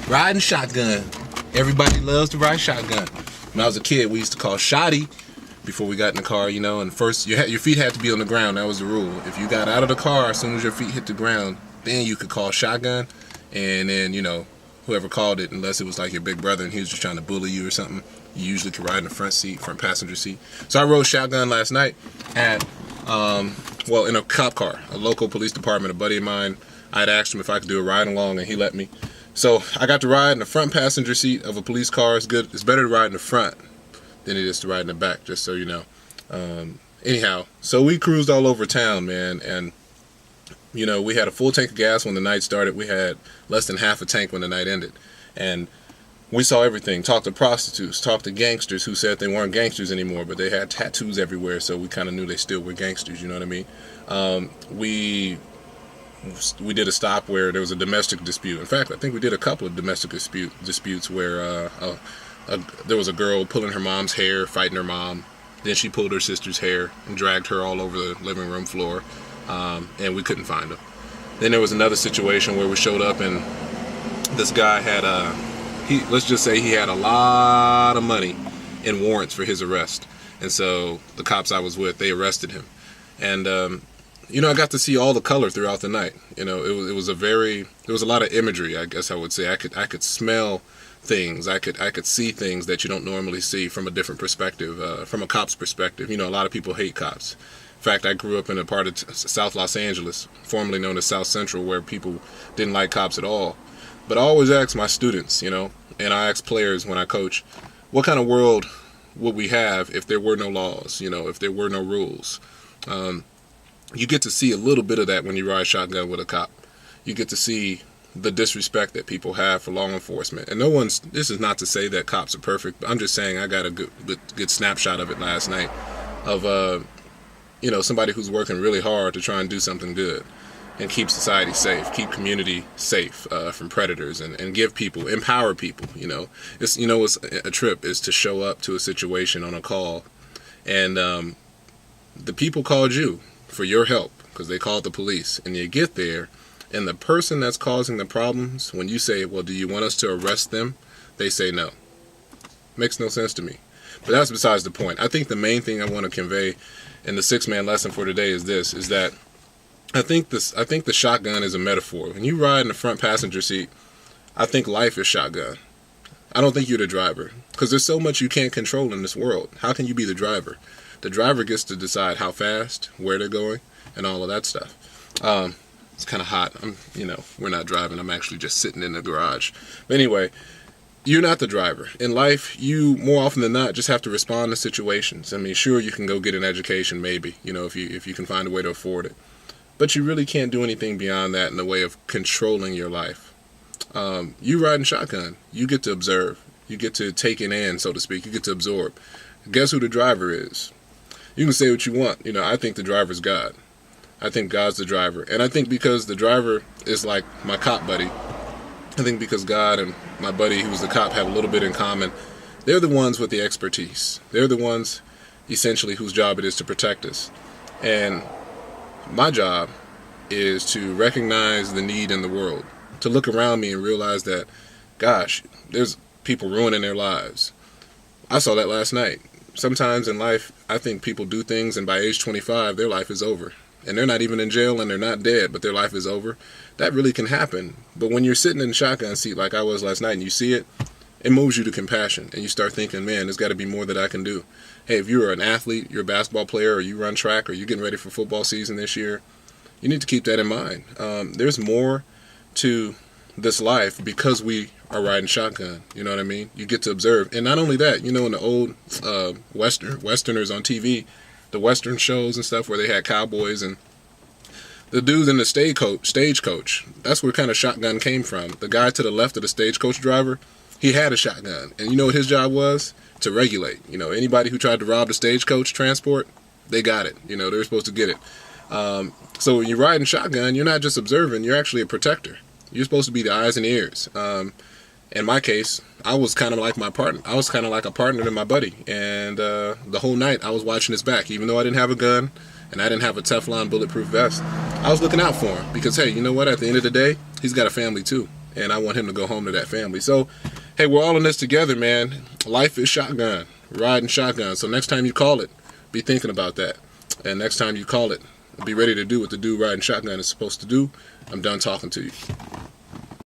Riding shotgun. Everybody loves to ride shotgun. When I was a kid, we used to call shotty before we got in the car, you know, and first your feet had to be on the ground. That was the rule. If you got out of the car as soon as your feet hit the ground, then you could call shotgun. And then, you know, whoever called it, unless it was like your big brother and he was just trying to bully you or something, you usually could ride in the front passenger seat. So I rode shotgun last night at, in a cop car, a local police department. A buddy of mine, I'd asked him if I could do a ride along, and he let me. So I got to ride in the front passenger seat of a police car. It's good. It's better to ride in the front than it is to ride in the back, just so you know. Anyhow, so we cruised all over town, man, and you know, we had a full tank of gas when the night started. We had less than half a tank when the night ended, and we saw everything. Talked to prostitutes, talked to gangsters who said they weren't gangsters anymore, but they had tattoos everywhere, so we kind of knew they still were gangsters. You know what I mean? We did a stop where there was a domestic dispute. In fact, I think we did a couple of domestic disputes where there was a girl pulling her mom's hair, fighting her mom. Then she pulled her sister's hair and dragged her all over the living room floor, and we couldn't find her. Then there was another situation where we showed up and this guy had let's just say he had a lot of money in warrants for his arrest. And so the cops I was with, they arrested him. And you know, I got to see all the color throughout the night. You know, there was a lot of imagery, I guess I would say. I could smell things. I could see things that you don't normally see from a different perspective, from a cop's perspective. You know, a lot of people hate cops. In fact, I grew up in a part of South Los Angeles, formerly known as South Central, where people didn't like cops at all. But I always ask my students, you know, and I ask players when I coach, what kind of world would we have if there were no laws, you know, if there were no rules? You get to see a little bit of that when you ride shotgun with a cop. You get to see the disrespect that people have for law enforcement. And this is not to say that cops are perfect, but I'm just saying I got a good snapshot of it last night of, you know, somebody who's working really hard to try and do something good and keep society safe, keep community safe from predators, and empower people, you know. It's, you know, what's a trip is to show up to a situation on a call, and the people called you for your help because they called the police, and you get there, and the person that's causing the problems, when you say, well, do you want us to arrest them? They say no. Makes no sense to me. But that's besides the point. I think the main thing I want to convey in the 6-man lesson for today is this, is that I think the shotgun is a metaphor. When you ride in the front passenger seat, I think life is shotgun. I don't think you're the driver, because there's so much you can't control in this world. How can you be the driver? The driver gets to decide how fast, where they're going, and all of that stuff. It's kind of hot. You know, we're not driving. I'm actually just sitting in the garage. But anyway, you're not the driver. In life, you more often than not just have to respond to situations. I mean, sure, you can go get an education, maybe, you know, if you can find a way to afford it. But you really can't do anything beyond that in the way of controlling your life. You riding shotgun, you get to observe. You get to take it in, so to speak. You get to absorb. Guess who the driver is? You can say what you want. You know, I think the driver's God. I think God's the driver. And I think because the driver is like my cop buddy, I think because God and my buddy who's the cop have a little bit in common, they're the ones with the expertise. They're the ones, essentially, whose job it is to protect us. And my job is to recognize the need in the world, to look around me and realize that, gosh, there's people ruining their lives. I saw that last night. Sometimes in life, I think people do things, and by age 25, their life is over. And they're not even in jail, and they're not dead, but their life is over. That really can happen. But when you're sitting in the shotgun seat like I was last night, and you see it, it moves you to compassion. And you start thinking, man, there's got to be more that I can do. Hey, if you're an athlete, you're a basketball player, or you run track, or you're getting ready for football season this year, you need to keep that in mind. There's more to this life because we are riding shotgun. You know what I mean? You get to observe. And not only that, you know, in the old Westerners on TV, the Western shows and stuff where they had cowboys and the dudes in the stagecoach, that's where kind of shotgun came from. The guy to the left of the stagecoach driver, he had a shotgun. And you know what his job was? To regulate. You know, anybody who tried to rob the stagecoach transport, they got it. You know, they were supposed to get it. So when you're riding shotgun, you're not just observing, you're actually a protector. You're supposed to be the eyes and ears. In my case, I was kind of like my partner. I was kind of like a partner to my buddy. And the whole night I was watching his back. Even though I didn't have a gun and I didn't have a Teflon bulletproof vest, I was looking out for him. Because, hey, you know what? At the end of the day, he's got a family too. and I want him to go home to that family. So, hey, we're all in this together, man. Life is shotgun, riding shotgun. So next time you call it, be thinking about that. And next time you call it, be ready to do what the dude riding shotgun is supposed to do. I'm done talking to you.